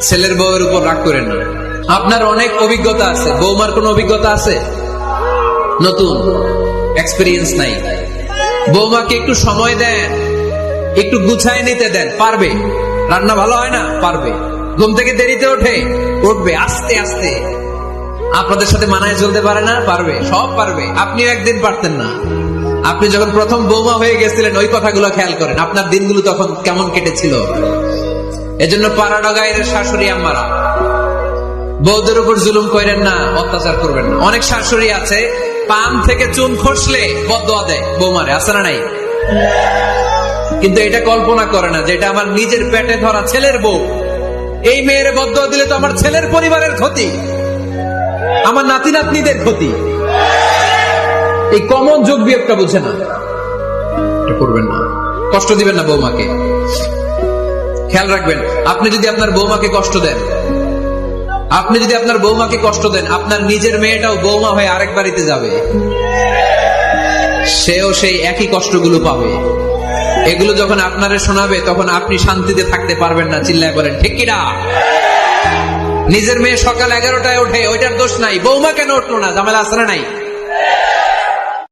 ছেলের বউয়ের উপর রাগ করেন না। আপনার অনেক অভিজ্ঞতা আছে, বৌমার কোন অভিজ্ঞতা আছে? নতুন এক্সপেরিয়েন্স নাই। বৌমাকে একটু সময় দেন, একটু গুছায় নিতে দেন, পারবে। রান্না ভালো হয় না, পারবে। ঘুম থেকে দেরিতে উঠবে আস্তে আস্তে। আপনাদের সাথে মানায় চলতে পারে না, পারবে, সব পারবে। আপনিও একদিন পারতেন না। আপনি যখন প্রথম বৌমা হয়ে গেছিলেন, ওই কথাগুলো খেয়াল করেন, আপনার দিনগুলো তখন কেমন কেটেছিল। এজন্য পাড়া গায়ের শাশুড়ি আম্মারা, বউদের উপর জুলুম করেন না, অত্যাচার করবেন না। অনেক শাশুড়ি আছে পান থেকে চুন খসলে বদদোয়া দেয় বৌমারে, আছে না নাই? কিন্তু এটা কল্পনা করে না যে এটা আমার নিজের পেটে ধরা ছেলের বউ। এই মেয়ের বদদোয়া দিলে তো আমার ছেলের পরিবারের ক্ষতি, আমার নাতি নাতনিদের ক্ষতি। এই কমন যোগ বিয়োগটা বুঝে না, এটা করবেন না। কষ্ট দিবেন না বৌমাকে। খেয়াল রাখবেন, আপনি যদি আপনার বৌমাকে কষ্ট দেন, আপনার নিজের মেয়েটাও বৌমা হয়ে আরেক বাড়িতে যাবে, সেও সেই একই কষ্টগুলো পাবে। এগুলো যখন আপনারে শোনাবে, তখন আপনি শান্তিতে থাকতে পারবেন না। চিল্লায় বলেন ঠিক কিনা? নিজের মেয়ে সকাল 11টায় ওঠে, ওইটার দোষ নাই। বৌমা কেন উঠলো না? ঝামেলা আছে না নাই?